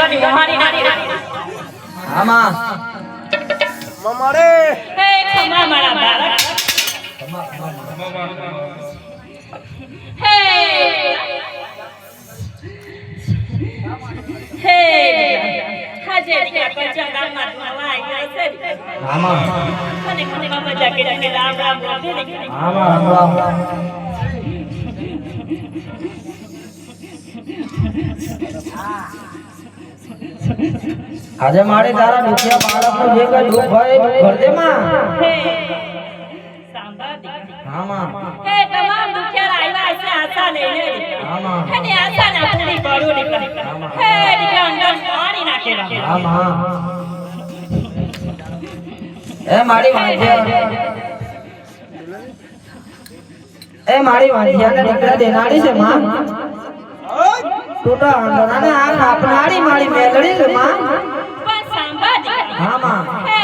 ડીગાની મોહાની નાની આમાં મમારે હે ખમા મારા બાળક હે હે હાજે ડીગા પંચા ગામમાં દુઆ આવ્યા છે આમાં અને ખમા મજા કે રામ રામ બોલે આમાં રામ આજે મારે તારા દુખિયા બાળકનો જે કઈ દુખ હોય ભર દે માં હે સાંભા આમાં હે તમામ દુખિયા આવ્યા છે આશા લઈને આમાં અને આશા ના પૂરી કરો દીકરા હે દીકરા અંદર પાણી નાખેલા આમાં એ મારી વાંજ્યા એ મારી વાંજ્યાને દીકરા દેનાડી છે માં ટોટા આંધળાને આ કાપનાડી મારી મેલડી છે માં પણ સાંભા દીકરા હા માં હે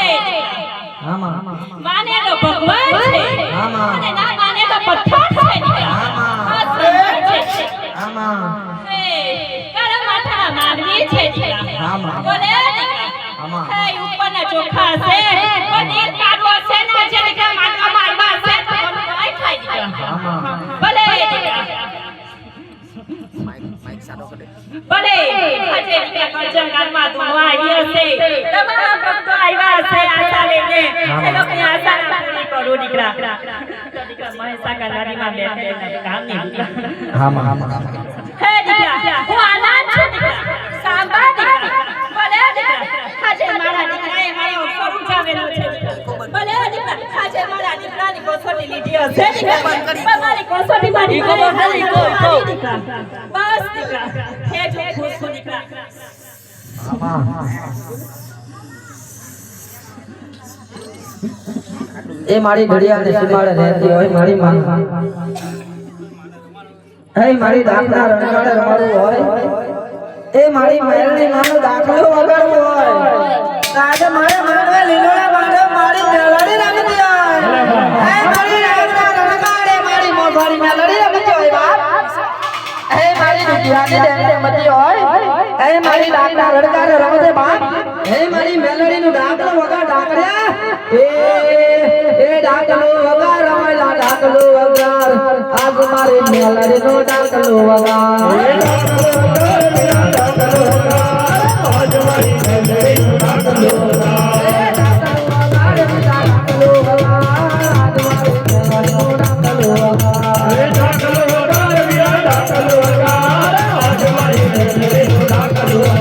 હા માં માને તો ભગવાન છે હા માં અને ના માને તો પથ્થર છે દીકરા હા માં આ સાંભા છે હા માં હે તારા માથા માનવી છે દીકરા હા માં બોલે દીકરા હા માં હે ઉપરના ચોખા છે પનીર કાઢવો છે ને જે દીકરા માનવા મારવા છે તો બોલું નહીં થાય દીકરા હા માં ભલે દીકરા ભલે આજે દીકરા કરજણગામમાં દુઆ આવી હશે તમામ ભક્તો આવ્યા હશે આશા લઈને એ લોકોની આશા પૂરી કરો દીકરા દીકરા મહેસા કલારીમાં બેઠેલા કામની દીકરા હા માં હે દીકરા હું આનંદ છું દીકરા સાંભા દીકરા ભલે દીકરા આજે મારા દીકરાએ મારો ઉપર ઉઠાવેલો છે ભલે દીકરા આજે મારા દીકરાની કોસોટી લીધી હશે દીકરા મારી કોસોટીમાં દીકરો નથી દીકરા બસ દીકરા હે જો ખુશ છું દીકરા એ મારી ઘડિયાળને સીમાડે રહેતી હોય મારી માં હે મારી દાખલા રણગાડે રમાડવું હોય એ મારી મેલની માનો દાખલો વગાડવો હોય આજે મારે માનવે લીલોડા માંડે મારી મેલડી રમતી હોય હે મારી દાખલા રણગાડે મારી મોભારી મેલડી રમતી હોય બાપ હે મારી દુખિયાની દેને રમતી હોય હે મારી દાખલા રણગાડે રમતે બાપ હે મારી મેલડીનું દાખલો વગાડ ડાકર્યા એ ડાકલો વગાડ રમાયલા ડાકલો વગાડ આજ મારી મેલડીનો ડાકલો વગાડ